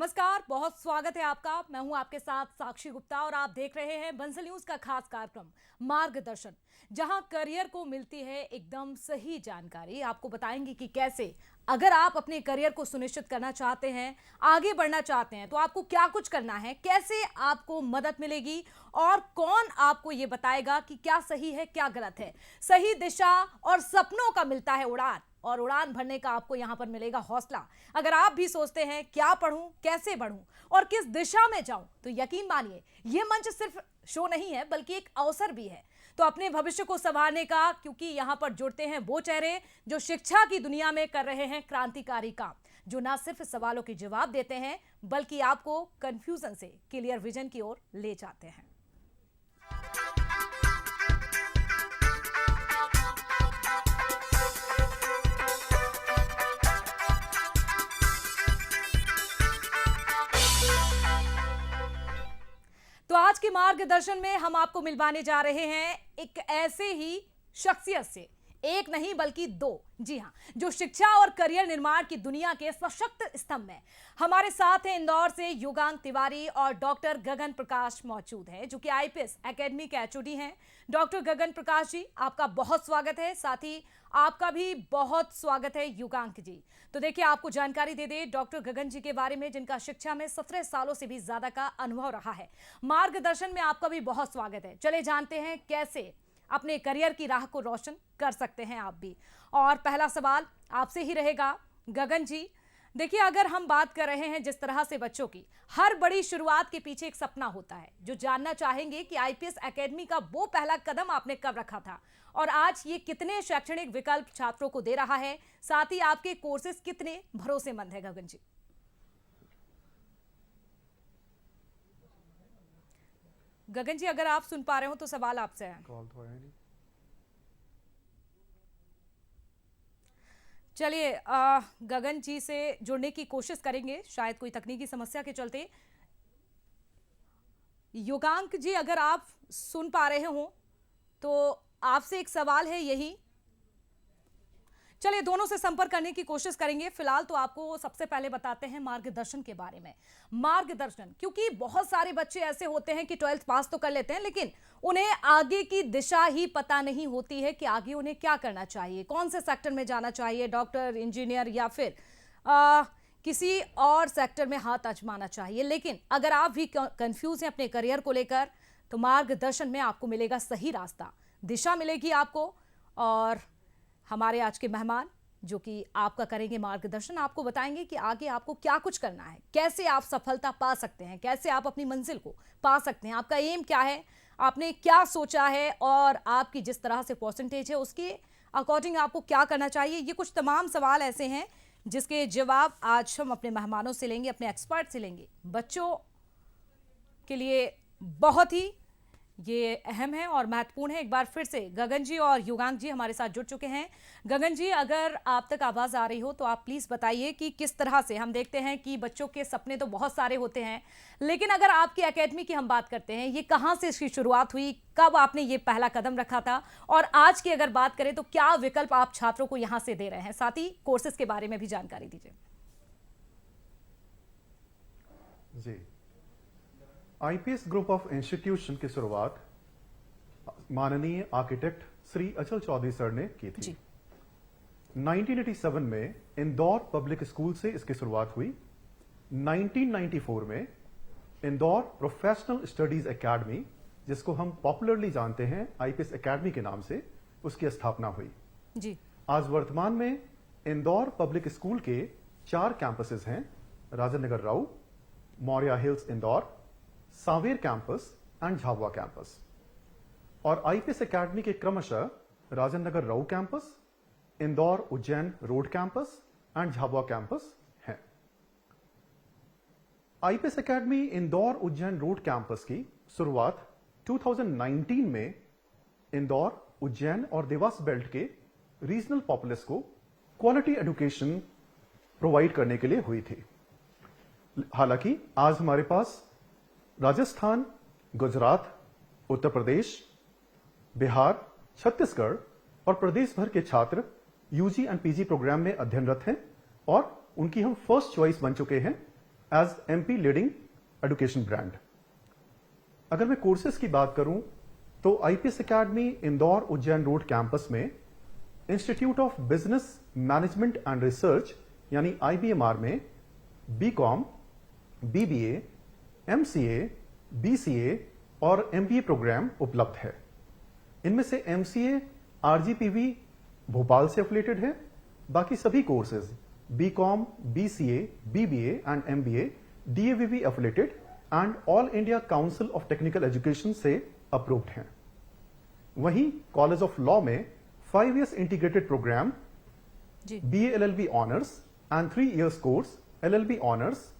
नमस्कार, बहुत स्वागत है आपका। मैं हूं आपके साथ साक्षी गुप्ता और आप देख रहे हैं बंसल न्यूज का खास कार्यक्रम मार्गदर्शन, जहां करियर को मिलती है एकदम सही जानकारी। आपको बताएंगे कि कैसे अगर आप अपने करियर को सुनिश्चित करना चाहते हैं, आगे बढ़ना चाहते हैं, तो आपको क्या कुछ करना है, कैसे आपको मदद मिलेगी और कौन आपको ये बताएगा कि क्या सही है क्या गलत है। सही दिशा और सपनों का मिलता है उड़ान, और उड़ान भरने का आपको यहां पर मिलेगा हौसला। अगर आप भी सोचते हैं क्या पढूं, कैसे बढ़ूं और किस दिशा में जाऊं, तो यकीन मानिए ये मंच सिर्फ शो नहीं है बल्कि एक अवसर भी है तो अपने भविष्य को संवारने का, क्योंकि यहां पर जुड़ते हैं वो चेहरे जो शिक्षा की दुनिया में कर रहे हैं क्रांतिकारी काम, जो ना सिर्फ सवालों के जवाब देते हैं बल्कि आपको कंफ्यूजन से क्लियर विजन की ओर ले जाते हैं। तो आज के मार्गदर्शन में हम आपको मिलवाने जा रहे हैं एक ऐसे ही शख्सियत से, एक नहीं बल्कि दो। जी हां, जो शिक्षा और करियर निर्माण की दुनिया के सशक्त स्तंभ हैं। हमारे साथ हैं इंदौर से युगांक तिवारी और डॉक्टर गगन प्रकाश मौजूद हैं, जो कि आईपीएस एकेडमी के एचओडी हैं। डॉक्टर गगन प्रकाश जी, आपका बहुत स्वागत है। साथ ही आपका भी बहुत स्वागत है युगांक जी। तो देखिए, आपको जानकारी दे दे डॉक्टर गगन जी के बारे में, जिनका शिक्षा में 17 सालों से भी ज्यादा का अनुभव रहा है। मार्गदर्शन में आपका भी बहुत स्वागत है। चले जानते हैं कैसे अपने करियर की राह को रोशन कर सकते हैं आप भी। और पहला सवाल आपसे ही रहेगा गगन जी। देखिए, अगर हम बात कर रहे हैं जिस तरह से बच्चों की हर बड़ी शुरुआत के पीछे एक सपना होता है, जो जानना चाहेंगे कि आईपीएस एकेडमी का वो पहला कदम आपने कब रखा था और आज ये कितने शैक्षणिक विकल्प छात्रों को दे रहा है, साथ ही आपके कोर्सेज कितने भरोसेमंद है। गगन जी, गगन जी अगर आप सुन पा रहे हो तो सवाल आपसे है। कॉल तो आया नहीं। चलिए, गगन जी से जुड़ने की कोशिश करेंगे, शायद कोई तकनीकी समस्या के चलते। युगांक जी, अगर आप सुन पा रहे हो तो आपसे एक सवाल है यही। चलिए, दोनों से संपर्क करने की कोशिश करेंगे। फिलहाल तो आपको सबसे पहले बताते हैं मार्गदर्शन के बारे में। मार्गदर्शन, क्योंकि बहुत सारे बच्चे ऐसे होते हैं कि 12th पास तो कर लेते हैं, लेकिन उन्हें आगे की दिशा ही पता नहीं होती है कि आगे उन्हें क्या करना चाहिए, कौन से सेक्टर में जाना चाहिए, डॉक्टर, इंजीनियर या फिर किसी और सेक्टर में हाथ आजमाना चाहिए। लेकिन अगर आप भी कंफ्यूज हैं अपने करियर को लेकर, तो मार्गदर्शन में आपको मिलेगा सही रास्ता, दिशा मिलेगी आपको। और हमारे आज के मेहमान जो कि आपका करेंगे मार्गदर्शन, आपको बताएंगे कि आगे आपको क्या कुछ करना है, कैसे आप सफलता पा सकते हैं, कैसे आप अपनी मंजिल को पा सकते हैं, आपका एम क्या है, आपने क्या सोचा है और आपकी जिस तरह से परसेंटेज है उसके अकॉर्डिंग आपको क्या करना चाहिए। ये कुछ तमाम सवाल ऐसे हैं जिसके जवाब आज हम अपने मेहमानों से लेंगे, अपने एक्सपर्ट से लेंगे। बच्चों के लिए बहुत ही ये अहम है और महत्वपूर्ण है। एक बार फिर से गगन जी और युगांक जी हमारे साथ जुड़ चुके हैं। गगन जी, अगर आप तक आवाज आ रही हो तो आप प्लीज बताइए कि किस तरह से हम देखते हैं कि बच्चों के सपने तो बहुत सारे होते हैं, लेकिन अगर आपकी एकेडमी की हम बात करते हैं, ये कहां से इसकी शुरुआत हुई, कब आपने ये पहला कदम रखा था, और आज की अगर बात करें तो क्या विकल्प आप छात्रों को यहां से दे रहे हैं, साथ ही कोर्सेज के बारे में भी जानकारी दीजिए। जी, आईपीएस ग्रुप ऑफ इंस्टीट्यूशन की शुरुआत माननीय आर्किटेक्ट श्री अचल चौधरी सर ने की थी। 1987 में इंदौर पब्लिक स्कूल से इसकी शुरुआत हुई। 1994 में इंदौर प्रोफेशनल स्टडीज एकेडमी, जिसको हम पॉपुलरली जानते हैं आईपीएस एकेडमी के नाम से, उसकी स्थापना हुई जी। आज वर्तमान में इंदौर पब्लिक स्कूल के 4 कैंपसेस हैं: Rajendra Nagar Rau, Maurya hills Indore, Sanwer campus and Jhabua campus. और आईपीएस एकेडमी के क्रमशः Rajendra Nagar Rau campus, Indore Ujjain road campus and Jhabua campus हैं। IPS academy Indore Ujjain road campus की शुरुआत 2019 में इंदौर, उज्जैन और देवास बेल्ट के रीजनल पॉपुलेस को क्वालिटी एजुकेशन प्रोवाइड करने के लिए हुई थी। हालांकि आज हमारे पास राजस्थान, गुजरात, उत्तर प्रदेश, बिहार, छत्तीसगढ़ और प्रदेश भर के छात्र यूजी एंड पीजी प्रोग्राम में अध्ययनरत हैं और उनकी हम फर्स्ट चॉइस बन चुके हैं as MP leading education brand. अगर मैं कोर्सेज की बात करूं तो IPS academy Indore Ujjain road campus में institute of business management and research यानी आईबीएमआर में बीकॉम, बीबीए, एमसीए, बीसीए और एमबीए प्रोग्राम उपलब्ध है। इनमें से एमसीए आरजीपीवी भोपाल से एफिलिएटेड है। बाकी सभी courses BCom, BCA, BBA and MBA DAVV affiliated and all India council of technical education से अप्रूव्ड हैं। वहीं कॉलेज ऑफ लॉ में 5 years इंटीग्रेटेड प्रोग्राम जी BA LLB honours and 3 years course LLB honours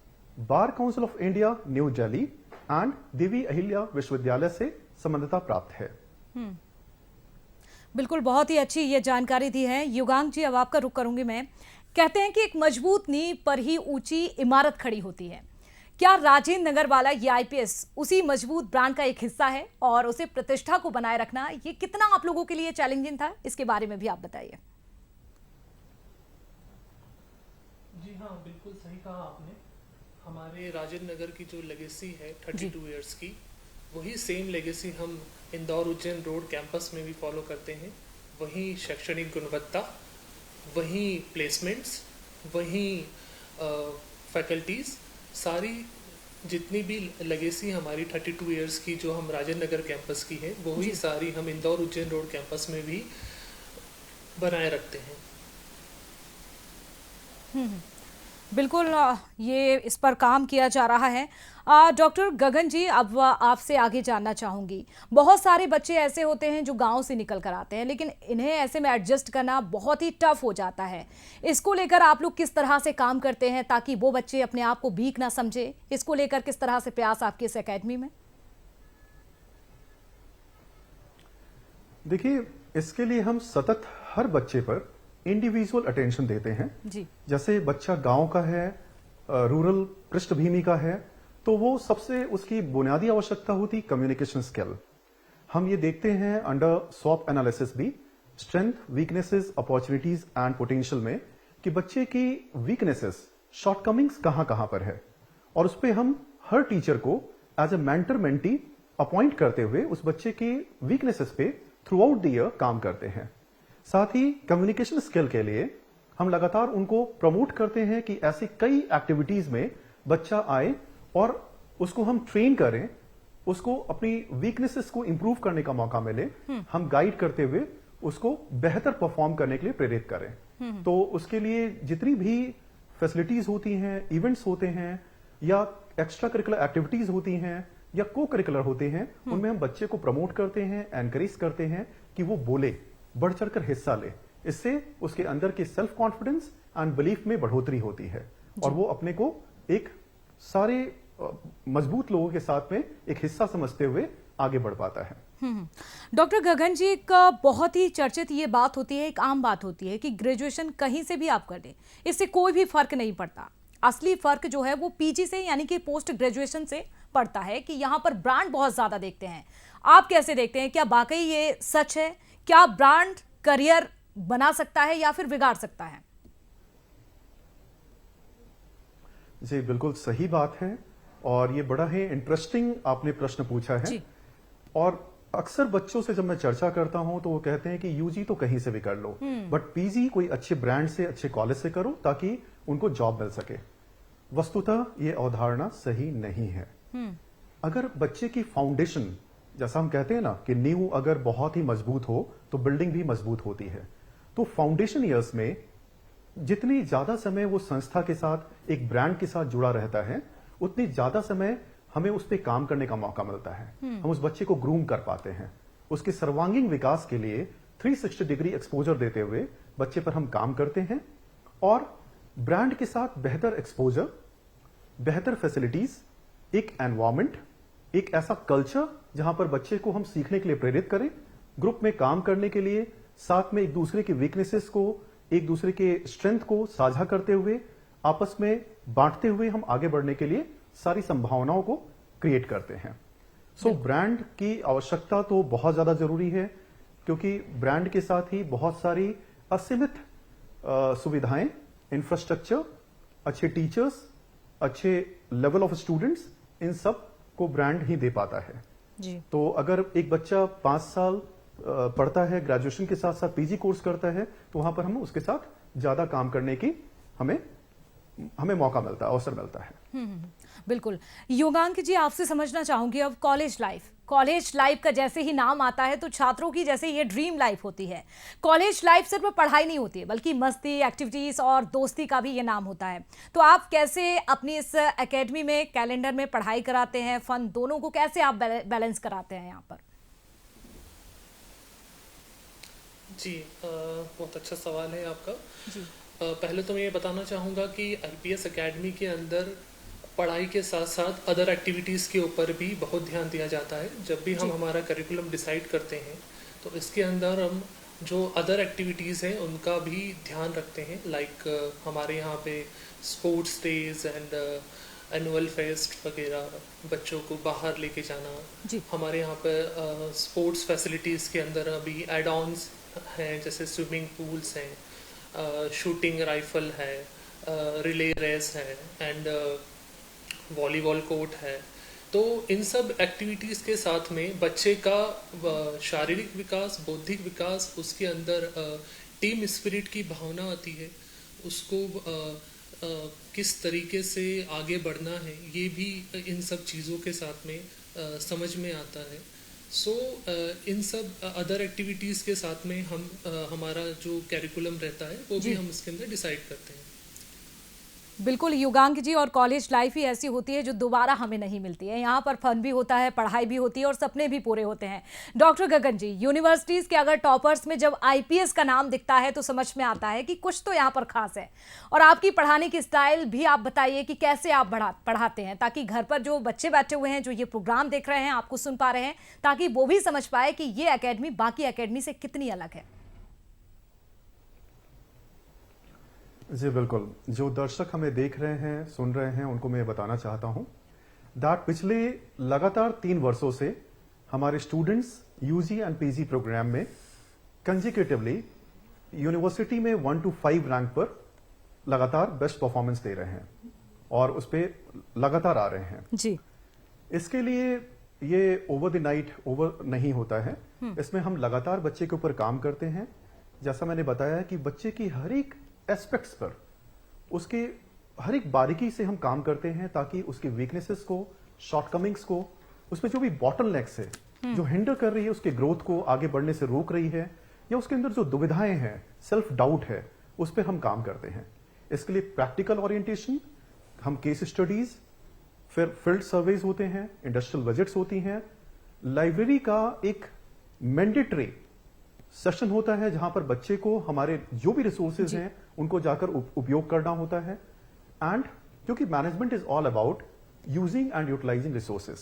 bar council of India new Delhi and Devi Ahilya Vishwavidyalaya से संबद्धता प्राप्त है। बिल्कुल, बहुत ही अच्छी ये जानकारी दी है। युगांक जी, अब आपका रुख करूंगी मैं। कहते हैं कि एक मजबूत नींव पर ही ऊंची इमारत खड़ी होती है। क्या राजेंद्र नगर वाला ये आईपीएस उसी मजबूत ब्रांड का एक हिस्सा है और उसे प्रतिष्ठा को बनाए रखना ये कितना आप लोगों के लिए चैलेंजिंग था, इसके बारे में भी आप बताइए। जी हाँ, बिल्कुल सही कहा आपने। हमारे राजेंद्र नगर की जो लेगेसी है 32 इयर्स की, वही सेम लेगेसी हम इंदौर उज्जैन रोड कैंपस में भी फॉलो करते हैं। वही शैक्षणिक गुणवत्ता, वही प्लेसमेंट्स, वही फैकल्टीज़, सारी जितनी भी लेगेसी हमारी 32 इयर्स की जो हम राजेंद्र नगर कैंपस की है, वही सारी हम इंदौर उज्जैन रोड कैंपस में भी बनाए रखते हैं। बिल्कुल, ये इस पर काम किया जा रहा है। डॉक्टर गगन जी, अब आपसे आगे जानना चाहूंगी। बहुत सारे बच्चे ऐसे होते हैं जो गांव से निकल कर आते हैं, लेकिन इन्हें ऐसे में एडजस्ट करना बहुत ही टफ हो जाता है। इसको लेकर आप लोग किस तरह से काम करते हैं ताकि वो बच्चे अपने आप को वीक ना समझे? इसको लेकर किस तरह से प्रयास आपकी इस एकेडमी में? देखिए, इसके लिए हम सतत हर बच्चे पर इंडिविजुअल अटेंशन देते हैं। जी जैसे बच्चा गांव का है, रूरल पृष्ठभूमि का है, तो वो सबसे उसकी बुनियादी आवश्यकता होती कम्युनिकेशन स्किल। हम ये देखते हैं अंडर स्वॉट एनालिसिस भी, strength, weaknesses, opportunities and potential में, कि बच्चे की वीकनेसेस, शॉर्टकमिंग्स कहां कहां पर है, और उस पर हम हर टीचर को as a mentor mentee appoint करते हुए उस बच्चे की वीकनेसेस पे थ्रू आउट द ईयर काम करते हैं। साथ ही कम्युनिकेशन स्किल के लिए हम लगातार उनको प्रमोट करते हैं कि ऐसी कई एक्टिविटीज में बच्चा आए और उसको हम ट्रेन करें, उसको अपनी वीकनेसेस को इंप्रूव करने का मौका मिले। हम गाइड करते हुए उसको बेहतर परफॉर्म करने के लिए प्रेरित करें। तो उसके लिए जितनी भी फैसिलिटीज होती हैं, इवेंट्स होते हैं, या एक्स्ट्रा करिकुलर एक्टिविटीज होती हैं, या को करिकुलर होते हैं, उनमें हम बच्चे को प्रमोट करते हैं, एनकरेज करते हैं कि वो बोले, बढ़ चढ़कर हिस्सा ले। इससे उसके अंदर के सेल्फ कॉन्फिडेंस एंड बिलीफ में बढ़ोतरी होती है और वो अपने को एक सारे मजबूत लोगों के साथ में एक हिस्सा समझते हुए आगे बढ़ पाता है। डॉक्टर गगन जी, एक बहुत ही चर्चित ये बात होती है, एक आम बात होती है कि ग्रेजुएशन कहीं से भी आप कर दें, इससे कोई भी फर्क नहीं पड़ता। असली फर्क जो है वो पीजी से यानी कि पोस्ट ग्रेजुएशन से पड़ता है कि यहाँ पर ब्रांड बहुत ज्यादा देखते हैं। आप कैसे देखते हैं? क्या वाकई ये सच है? क्या ब्रांड करियर बना सकता है या फिर बिगाड़ सकता है? जी बिल्कुल सही बात है, और ये बड़ा ही इंटरेस्टिंग आपने प्रश्न पूछा है। और अक्सर बच्चों से जब मैं चर्चा करता हूं तो वो कहते हैं कि यूजी तो कहीं से भी कर लो, बट पीजी कोई अच्छे ब्रांड से, अच्छे कॉलेज से करो ताकि उनको जॉब मिल सके। वस्तुतः ये अवधारणा सही नहीं है। अगर बच्चे की फाउंडेशन, जैसा हम कहते हैं ना कि नींव अगर बहुत ही मजबूत हो तो बिल्डिंग भी मजबूत होती है, तो फाउंडेशन ईयर्स में जितनी ज्यादा समय वो संस्था के साथ, एक ब्रांड के साथ जुड़ा रहता है, उतनी ज्यादा समय हमें उस पर काम करने का मौका मिलता है। हम उस बच्चे को ग्रूम कर पाते हैं। उसके सर्वांगीण विकास के लिए 360 डिग्री एक्सपोजर देते हुए बच्चे पर हम काम करते हैं, और ब्रांड के साथ बेहतर एक्सपोजर, बेहतर फैसिलिटीज, एक एनवायरमेंट, एक ऐसा कल्चर जहां पर बच्चे को हम सीखने के लिए प्रेरित करें, ग्रुप में काम करने के लिए, साथ में एक दूसरे के वीकनेसेस को, एक दूसरे के स्ट्रेंथ को साझा करते हुए, आपस में बांटते हुए हम आगे बढ़ने के लिए सारी संभावनाओं को क्रिएट करते हैं। सो ब्रांड की आवश्यकता तो बहुत ज्यादा जरूरी है, क्योंकि ब्रांड के साथ ही बहुत सारी असीमित सुविधाएं, इंफ्रास्ट्रक्चर, अच्छे टीचर्स, अच्छे लेवल ऑफ स्टूडेंट्स, इन सब को ब्रांड ही दे पाता है। जी। तो अगर एक बच्चा 5 साल पढ़ता है, ग्रेजुएशन के साथ साथ पीजी कोर्स करता है, तो वहां पर हम उसके साथ ज्यादा काम करने की हमें मौका मिलता है, अवसर मिलता है। बिल्कुल। योगांक जी, आपसे समझना चाहूंगी अब कॉलेज लाइफ का जैसे ही नाम आता है तो छात्रों की जैसे ये ड्रीम लाइफ होती है। कॉलेज लाइफ सिर्फ पढ़ाई नहीं होती है, बल्कि मस्ती, एक्टिविटीज और दोस्ती का भी ये नाम होता है। तो आप कैसे अपनी इस एकेडमी में कैलेंडर में पढ़ाई कराते हैं, फन दोनों को कैसे आप बैलेंस कराते हैं यहाँ पर? जी, बहुत अच्छा सवाल है आपका। जी। पहले तो मैं ये बताना चाहूँगा कि आईपीएस एकेडमी के अंदर पढ़ाई के साथ साथ अदर एक्टिविटीज़ के ऊपर भी बहुत ध्यान दिया जाता है। जब भी हम हमारा करिकुलम डिसाइड करते हैं तो इसके अंदर हम जो अदर एक्टिविटीज़ हैं उनका भी ध्यान रखते हैं। लाइक हमारे यहाँ पे sports days and annual fest वगैरह, बच्चों को बाहर लेके जाना। जी। हमारे यहाँ पे स्पोर्ट्स फैसिलिटीज़ के अंदर अभी एड ऑन्स हैं, जैसे स्विमिंग पूल्स हैं, शूटिंग राइफल है, रिले रेस है एंड वॉलीबॉल कोर्ट है। तो इन सब एक्टिविटीज़ के साथ में बच्चे का शारीरिक विकास, बौद्धिक विकास, उसके अंदर टीम स्पिरिट की भावना आती है, उसको किस तरीके से आगे बढ़ना है, ये भी इन सब चीज़ों के साथ में समझ में आता है। सो इन सब अदर एक्टिविटीज़ के साथ में हम हमारा जो कैरिकुलम रहता है वो भी हम इसके अंदर डिसाइड करते हैं। बिल्कुल युगांक जी, और कॉलेज लाइफ ही ऐसी होती है जो दोबारा हमें नहीं मिलती है। यहाँ पर फन भी होता है, पढ़ाई भी होती है और सपने भी पूरे होते हैं। डॉक्टर गगन जी, यूनिवर्सिटीज़ के अगर टॉपर्स में जब आईपीएस का नाम दिखता है तो समझ में आता है कि कुछ तो यहाँ पर खास है। और आपकी पढ़ाने की स्टाइल भी आप बताइए कि कैसे आप पढ़ाते हैं, ताकि घर पर जो बच्चे बैठे हुए हैं, जो ये प्रोग्राम देख रहे हैं, आपको सुन पा रहे हैं, ताकि वो भी समझ पाए कि ये एकेडमी बाकी एकेडमी से कितनी अलग है। जी बिल्कुल, जो दर्शक हमें देख रहे हैं, सुन रहे हैं, उनको मैं बताना चाहता हूं दैट पिछले लगातार 3 वर्षों से हमारे students UG and PG program में कंजिक्यूटिवली यूनिवर्सिटी में 1 to 5 रैंक पर लगातार बेस्ट परफॉर्मेंस दे रहे हैं और उस पर लगातार आ रहे हैं जी। इसके लिए ये ओवर द नाइट ओवर नहीं होता है। इसमें हम लगातार बच्चे के ऊपर काम करते हैं। जैसा मैंने बताया कि बच्चे की हर एक एस्पेक्ट्स पर, उसके हर एक बारीकी से हम काम करते हैं, ताकि उसके वीकनेसेस को, शॉर्टकमिंग्स को, उसमें जो भी बॉटलनेक्स है, जो हिंडर कर रही है उसके ग्रोथ को, आगे बढ़ने से रोक रही है, या उसके अंदर जो दुविधाएं हैं, सेल्फ डाउट है, उस पर हम काम करते हैं। इसके लिए प्रैक्टिकल ओरिएंटेशन, हम केस स्टडीज, फिर फील्ड सर्वेज होते हैं, इंडस्ट्रियल विजिट्स होती हैं, लाइब्रेरी का एक मैंडेटरी सेशन होता है जहां पर बच्चे को हमारे जो भी रिसोर्सेज हैं उनको जाकर उपयोग करना होता है। एंड क्योंकि management is all about using and utilising resources,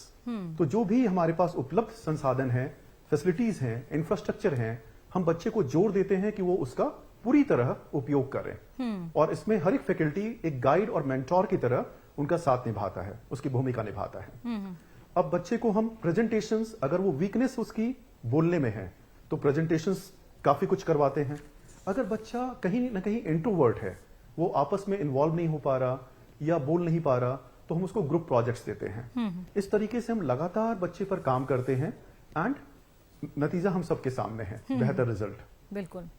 तो जो भी हमारे पास उपलब्ध संसाधन हैं, फैसिलिटीज हैं, इंफ्रास्ट्रक्चर हैं, हम बच्चे को जोर देते हैं कि वो उसका पूरी तरह उपयोग करें। और इसमें हर एक फैकल्टी एक गाइड और मेंटोर की तरह उनका साथ निभाता है, उसकी भूमिका निभाता है। अब बच्चे को हम प्रेजेंटेशंस, अगर वो वीकनेस उसकी बोलने में है तो प्रेजेंटेशंस काफी कुछ करवाते हैं। अगर बच्चा कहीं ना कहीं इंट्रोवर्ट है, वो आपस में इन्वॉल्व नहीं हो पा रहा या बोल नहीं पा रहा, तो हम उसको ग्रुप प्रोजेक्ट्स देते हैं। इस तरीके से हम लगातार बच्चे पर काम करते हैं एंड नतीजा हम सबके सामने है, बेहतर रिजल्ट। बिल्कुल,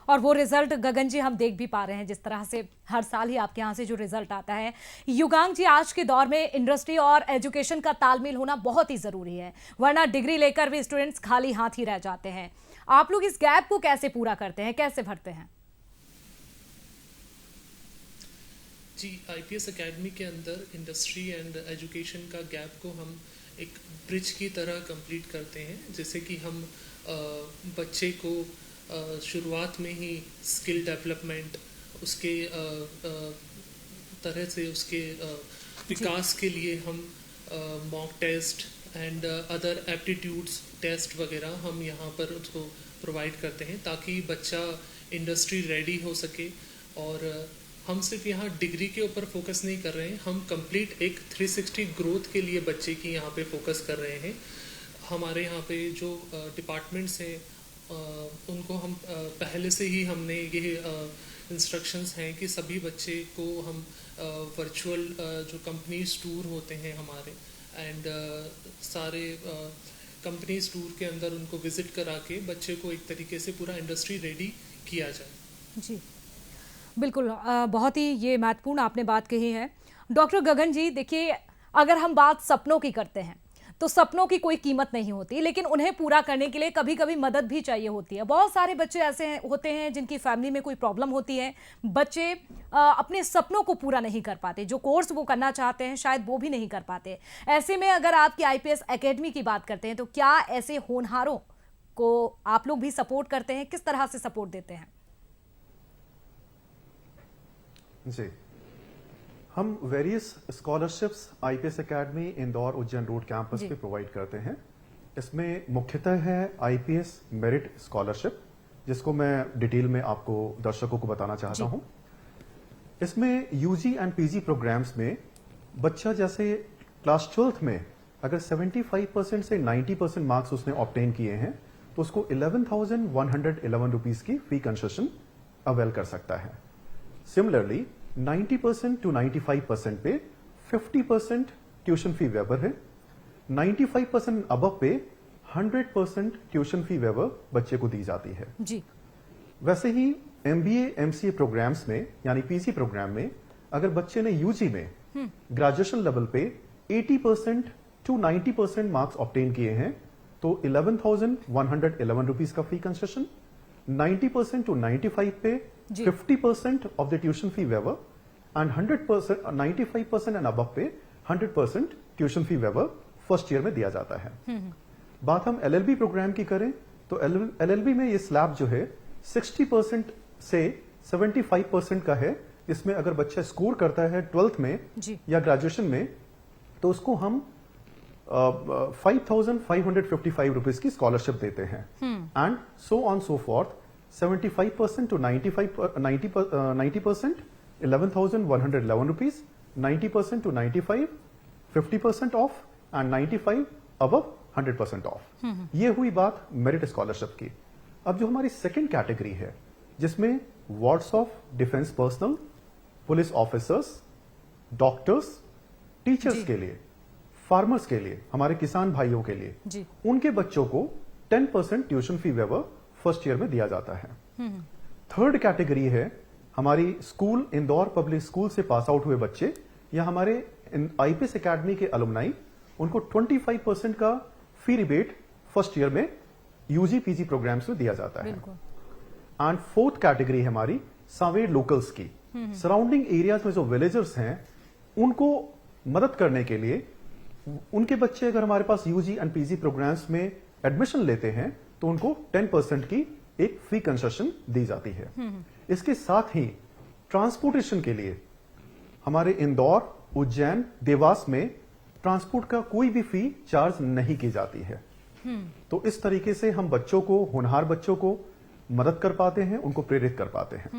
और वो रिजल्ट गगन जी हम देख भी पा रहे हैं, जिस तरह से हर साल ही आपके यहाँ से जो रिजल्ट आता है। युगांक जी, आज के दौर में इंडस्ट्री और एजुकेशन का तालमेल होना बहुत ही जरूरी है, वरना डिग्री लेकर भी स्टूडेंट्स खाली हाथ ही रह जाते हैं। आप लोग इस गैप को कैसे पूरा करते हैं, कैसे भरते हैं? जी, आईपीएस एकेडमी के अंदर इंडस्ट्री एंड एजुकेशन का गैप को हम एक ब्रिज की तरह कंप्लीट करते हैं, जैसे कि हम बच्चे को शुरुआत में ही स्किल डेवलपमेंट, उसके तरह से उसके विकास के लिए हम mock test and other aptitudes test वगैरह हम यहाँ पर उसको प्रोवाइड करते हैं, ताकि बच्चा इंडस्ट्री रेडी हो सके। और हम सिर्फ यहाँ डिग्री के ऊपर फोकस नहीं कर रहे हैं, हम कंप्लीट एक 360 ग्रोथ के लिए बच्चे की यहाँ पे फोकस कर रहे हैं। हमारे यहाँ पे जो डिपार्टमेंट्स हैं उनको हम पहले से ही हमने ये इंस्ट्रक्शंस हैं कि सभी बच्चे को हम वर्चुअल जो कंपनीज टूर होते हैं हमारे एंड सारे कंपनीज टूर के अंदर उनको विजिट करा के बच्चे को एक तरीके से पूरा इंडस्ट्री रेडी किया जाए। जी बिल्कुल, बहुत ही ये महत्वपूर्ण आपने बात कही है। डॉक्टर गगन जी, देखिए, अगर हम बात सपनों की करते हैं तो सपनों की कोई कीमत नहीं होती, लेकिन उन्हें पूरा करने के लिए कभी कभी मदद भी चाहिए होती है। बहुत सारे बच्चे ऐसे होते हैं जिनकी फैमिली में कोई प्रॉब्लम होती है, बच्चे अपने सपनों को पूरा नहीं कर पाते, जो कोर्स वो करना चाहते हैं शायद वो भी नहीं कर पाते। ऐसे में अगर आपकी आईपीएस एकेडमी की बात करते हैं तो क्या ऐसे होनहारों को आप लोग भी सपोर्ट करते हैं? किस तरह से सपोर्ट देते हैं? जी, हम various scholarships IPS academy Indore Ujjain road campus पे प्रोवाइड करते हैं। इसमें मुख्यतः है आईपीएस मेरिट स्कॉलरशिप, जिसको मैं डिटेल में आपको दर्शकों को बताना चाहता हूं। इसमें यूजी एंड पीजी प्रोग्राम्स में बच्चा जैसे क्लास 12th में अगर 75% से 90% मार्क्स उसने ऑब्टेन किए हैं तो उसको 11,111 रुपीज की फी कंसेशन अवेल कर सकता है। सिमिलरली 90% टू 95% पे 50% ट्यूशन फी वेवर है। 95% अबव पे 100% ट्यूशन फी वेवर बच्चे को दी जाती है। जी। वैसे ही एमबीए एमसीए प्रोग्राम्स में यानी पीजी प्रोग्राम में अगर बच्चे ने यूजी में ग्रेजुएशन लेवल पे 80% टू 90% मार्क्स ऑब्टेन किए हैं तो 11,111 रुपीज का फी कंसेशन, 90% टू 95 पे 50% off the tuition fee waiver and 100% 95% and above पे 100% tuition fee waiver first year में दिया जाता है। बात हम एलएलबी प्रोग्राम की करें तो एलएलबी में ये स्लैब जो है 60% से 75% का है। इसमें अगर बच्चा स्कोर करता है 12th में या ग्रेजुएशन में तो उसको हम 5,555 रुपीज की स्कॉलरशिप देते हैं and so on so forth. 75% to 90% 11,111 rupees, 90% to 95 50% off and 95 above 100% off. ये हुई बात मेरिट स्कॉलरशिप की। अब जो हमारी सेकंड कैटेगरी है जिसमें wards of defence personal, police officers, doctors, teachers के लिए, फार्मर्स के लिए, हमारे किसान भाइयों के लिए, उनके बच्चों को 10% tuition fee waiver first year में दिया जाता है। थर्ड कैटेगरी है हमारी स्कूल, इंदौर पब्लिक स्कूल से पास आउट हुए बच्चे या हमारे आईपीएस एकेडमी के अलुमनाई, उनको 25% का फी रिबेट फर्स्ट ईयर में यूजी पीजी प्रोग्राम्स में दिया जाता है। एंड फोर्थ कैटेगरी है हमारी सावेर लोकल्स की। सराउंडिंग एरियाज में जो विलेजर्स हैं उनको मदद करने के लिए उनके बच्चे अगर हमारे पास यूजी एंड पीजी प्रोग्राम्स में एडमिशन लेते हैं तो उनको 10% की एक फी कंसेशन दी जाती है। इसके साथ ही ट्रांसपोर्टेशन के लिए हमारे इंदौर, उज्जैन, देवास में ट्रांसपोर्ट का कोई भी फी चार्ज नहीं की जाती है। तो इस तरीके से हम बच्चों को, होनहार बच्चों को मदद कर पाते हैं, उनको प्रेरित कर पाते हैं।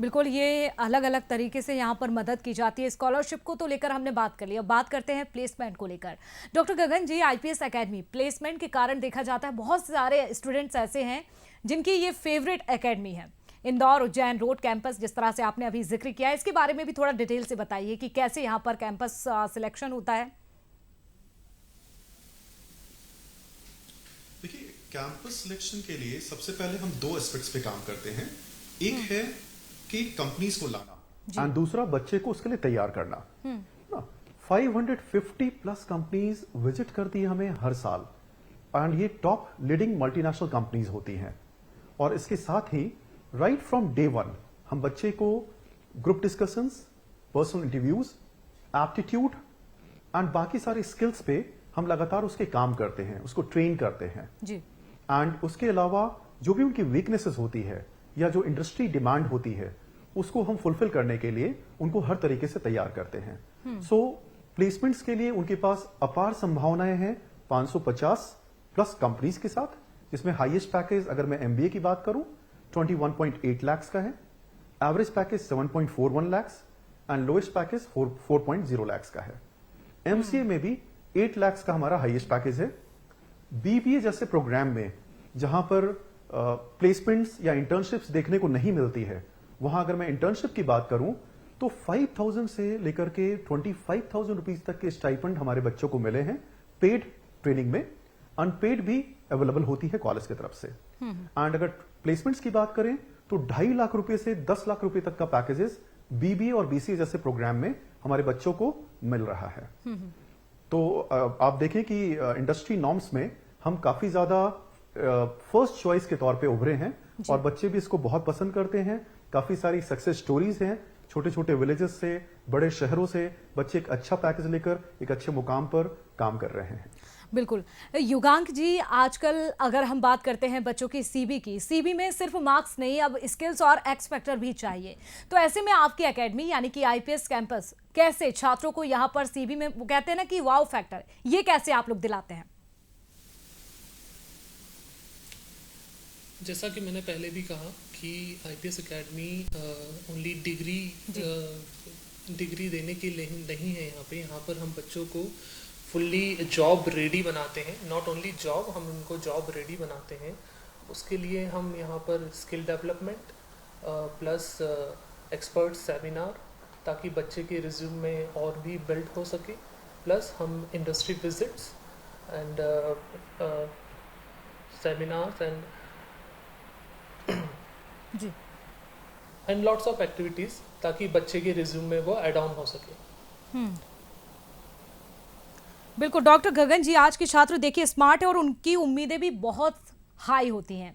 बिल्कुल, ये अलग अलग तरीके से यहाँ पर मदद की जाती है। स्कॉलरशिप को तो लेकर हमने बात कर ली, अब बात करते हैं प्लेसमेंट को लेकर। डॉक्टर गगन जी, आईपीएस एकेडमी प्लेसमेंट के कारण देखा जाता है बहुत सारे स्टूडेंट्स ऐसे हैं जिनकी ये फेवरेट एकेडमी है, इंदौर उज्जैन रोड कैंपस, जिस तरह से आपने अभी जिक्र किया। इसके बारे में भी थोड़ा डिटेल से बताइए कि कैसे यहाँ पर कैंपस सिलेक्शन होता है। देखिए, कैंपस सिलेक्शन के लिए सबसे पहले हम दो एस्पेक्ट्स पे काम करते हैं। एक है कि कंपनीज को लाना एंड दूसरा बच्चे को उसके लिए तैयार करना। 550 प्लस कंपनीज विजिट करती है हमें हर साल एंड ये टॉप लीडिंग मल्टीनेशनल कंपनीज होती हैं। और इसके साथ ही राइट फ्रॉम डे वन हम बच्चे को group discussions, personal interviews, aptitude and बाकी सारी स्किल्स पे हम लगातार उसके काम करते हैं, उसको ट्रेन करते हैं जी। एंड उसके अलावा जो भी उनकी वीकनेसेस होती है या जो इंडस्ट्री डिमांड होती है उसको हम फुलफिल करने के लिए उनको हर तरीके से तैयार करते हैं। सो प्लेसमेंट्स के लिए उनके पास अपार संभावनाएं हैं 550 प्लस कंपनीज के साथ, जिसमें हाईएस्ट पैकेज अगर मैं एमबीए की बात करूं 21.8 लाख का है, average package 7.41 lakh and lowest package 4.0 lakh का है। एमसीए में भी 8 लाख का हमारा हाईएस्ट पैकेज है। बीबीए जैसे प्रोग्राम में जहां पर प्लेसमेंट्स या इंटर्नशिप्स देखने को नहीं मिलती है, वहां अगर मैं इंटर्नशिप की बात करूं तो 5,000 से लेकर के 25,000 रुपीज तक के स्टाइपेंड हमारे बच्चों को मिले हैं पेड ट्रेनिंग में। अनपेड भी अवेलेबल होती है कॉलेज की तरफ से। एंड अगर प्लेसमेंट्स की बात करें तो 2.5 लाख रुपए से 10 लाख रुपए तक का पैकेजेस बीबीए और बीसीए जैसे प्रोग्राम में हमारे बच्चों को मिल रहा है। तो आप देखें कि इंडस्ट्री नॉर्म्स में हम काफी ज्यादा फर्स्ट चॉइस के तौर पे उभरे हैं और बच्चे भी इसको बहुत पसंद करते हैं। काफी सारी सक्सेस स्टोरीज हैं, छोटे छोटे विलेजेस से, बड़े शहरों से बच्चे एक अच्छा पैकेज लेकर एक अच्छे मुकाम पर काम कर रहे हैं। बिल्कुल। युगांक जी, आजकल अगर हम बात करते हैं बच्चों की सीबी की, सीबी में सिर्फ मार्क्स नहीं, अब स्किल्स और एक्स फैक्टर भी चाहिए। तो ऐसे में आपकी एकेडमी यानी कि आईपीएस कैंपस कैसे छात्रों को यहाँ पर सीबी में, वो कहते हैं ना कि वाव फैक्टर, ये कैसे आप लोग दिलाते हैं? जैसा कि मैंने पहले भी कहा कि आईपीएस एकेडमी ओनली डिग्री देने के लिए नहीं है। यहाँ पर हम बच्चों को फुल्ली जॉब रेडी बनाते हैं। नॉट ओनली जॉब, हम उनको जॉब रेडी बनाते हैं। उसके लिए हम यहाँ पर skill development plus expert seminar, ताकि बच्चे के रिज्यूम में और भी बिल्ड हो सके, प्लस हम इंडस्ट्री विजिट्स एंड सेमिनार्स जी, एंड लॉट्स ऑफ एक्टिविटीज, ताकि बच्चे के रिज्यूम में वो ऐड ऑन हो सके। बिल्कुल डॉक्टर गगन जी, आज के छात्र देखिए स्मार्ट है और उनकी उम्मीदें भी बहुत हाई होती हैं।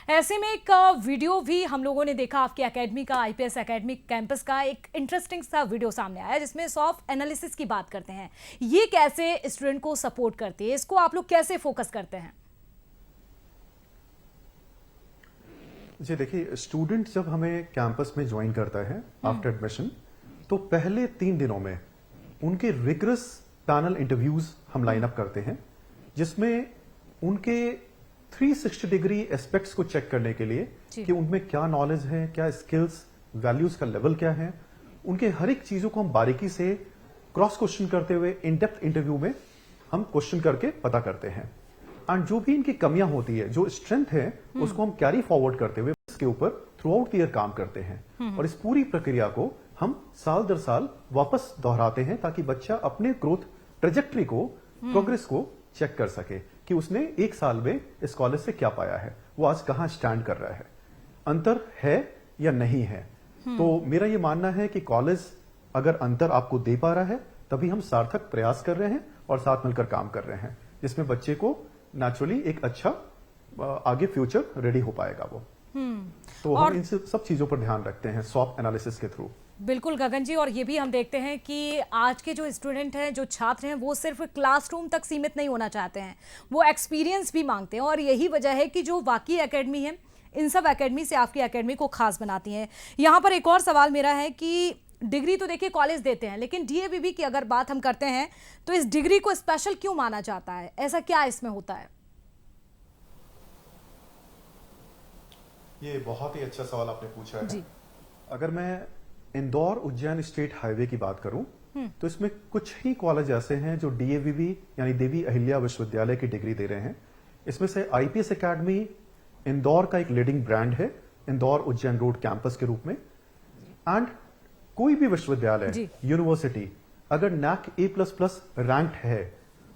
ऐसे में एक वीडियो भी हम लोगों ने देखा आपकी एकेडमी का, आईपीएस एकेडमी कैंपस का एक इंटरेस्टिंग सा वीडियो सामने आया जिसमें सॉफ्ट एनालिसिस की बात करते हैं। ये कैसे स्टूडेंट को सपोर्ट करती है, इसको आप लोग कैसे फोकस करते हैं? जी देखिए, स्टूडेंट जब हमें कैंपस में ज्वाइन करता है आफ्टर एडमिशन, तो पहले 3 दिनों में उनके रिगरस पैनल इंटरव्यूज हम लाइन अप करते हैं, जिसमें उनके 360 डिग्री एस्पेक्ट्स को चेक करने के लिए कि उनमें क्या नॉलेज है, क्या स्किल्स, वैल्यूज का लेवल क्या है, उनके हर एक चीजों को हम बारीकी से क्रॉस क्वेश्चन करते हुए इन डेप्थ इंटरव्यू में हम क्वेश्चन करके पता करते हैं। एंड जो भी इनकी कमियां होती है, जो स्ट्रेंथ है, उसको हम कैरी फॉरवर्ड करते हुए इसके ऊपर थ्रू आउट ईयर काम करते हैं। और इस पूरी प्रक्रिया को हम साल दर साल वापस दोहराते हैं, ताकि बच्चा अपने ग्रोथ ट्रेजेक्ट्री को, प्रोग्रेस को चेक कर सके कि उसने 1 साल में इस कॉलेज से क्या पाया है, वो आज कहां स्टैंड कर रहा है, अंतर है या नहीं है। तो मेरा ये मानना है कि कॉलेज अगर अंतर आपको दे पा रहा है, तभी हम सार्थक प्रयास कर रहे हैं और साथ मिलकर काम कर रहे हैं, जिसमें बच्चे को नेचुरली एक अच्छा आगे फ्यूचर रेडी हो पाएगा वो। तो हम इन सब चीजों पर ध्यान रखते हैं सॉफ्ट एनालिसिस के थ्रू। बिल्कुल गगन जी, और ये भी हम देखते हैं कि आज के जो स्टूडेंट हैं, जो छात्र हैं, वो सिर्फ क्लासरूम तक सीमित नहीं होना चाहते हैं, वो एक्सपीरियंस भी मांगते हैं। और यही वजह है कि जो बाकी एकेडमी है, इन सब एकेडमी से आपकी एकेडमी को खास बनाती हैं। यहाँ पर एक और सवाल मेरा है कि डिग्री तो देखिए कॉलेज देते हैं, लेकिन डीएवीबी की अगर बात हम करते हैं तो इस डिग्री को स्पेशल क्यों माना जाता है? ऐसा क्या इसमें होता है? ये बहुत ही अच्छा सवाल आपने पूछा है जी। अगर मैं इंदौर उज्जैन स्टेट हाईवे की बात करूं, तो इसमें कुछ ही कॉलेज ऐसे हैं जो डीएवीबी यानी देवी अहिल्या विश्वविद्यालय की डिग्री दे रहे हैं। इसमें से आईपीएस एकेडमी इंदौर का एक लीडिंग ब्रांड है, इंदौर उज्जैन रोड कैंपस के रूप में। एंड कोई भी विश्वविद्यालय, यूनिवर्सिटी अगर NAC A++ रैंक्ड है,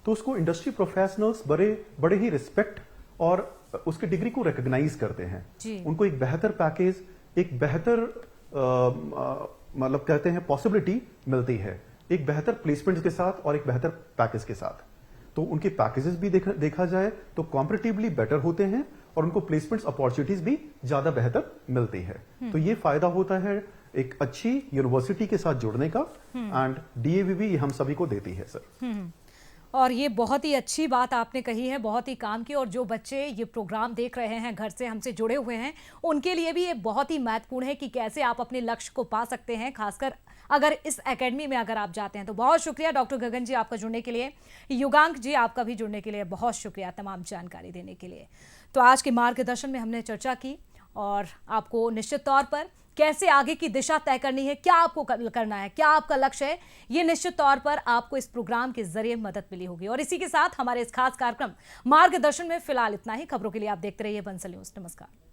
तो उसको इंडस्ट्री प्रोफेशनल्स बड़े ही रिस्पेक्ट और उसकी डिग्री को रिकॉग्नाइज करते हैं। उनको एक बेहतर पैकेज, एक बेहतर मतलब कहते हैं पॉसिबिलिटी मिलती है, एक बेहतर प्लेसमेंट के साथ और एक बेहतर पैकेज के साथ। तो उनके पैकेजेस भी देखा जाए तो कॉम्पिटिटिवली बेटर होते हैं और उनको प्लेसमेंट्स अपॉर्चुनिटीज भी ज्यादा बेहतर मिलती है। तो ये फायदा होता है एक अच्छी यूनिवर्सिटी के साथ जुड़ने का, एंड डीएवीबी हम सभी को देती है सर। और ये बहुत ही अच्छी बात आपने कही है, बहुत ही काम की। और जो बच्चे ये प्रोग्राम देख रहे हैं, घर से हमसे जुड़े हुए हैं, उनके लिए भी ये बहुत ही महत्वपूर्ण है कि कैसे आप अपने लक्ष्य को पा सकते हैं, खासकर अगर इस एकेडमी में अगर आप जाते हैं। तो बहुत शुक्रिया डॉक्टर गगन जी आपका जुड़ने के लिए, युगांक जी आपका भी जुड़ने के लिए बहुत शुक्रिया तमाम जानकारी देने के लिए। तो आज के मार्गदर्शन में हमने चर्चा की और आपको निश्चित तौर पर कैसे आगे की दिशा तय करनी है, क्या आपको करना है, क्या आपका लक्ष्य है, ये निश्चित तौर पर आपको इस प्रोग्राम के जरिए मदद मिली होगी। और इसी के साथ हमारे इस खास कार्यक्रम मार्गदर्शन में फिलहाल इतना ही। खबरों के लिए आप देखते रहिए बंसल न्यूज। नमस्कार।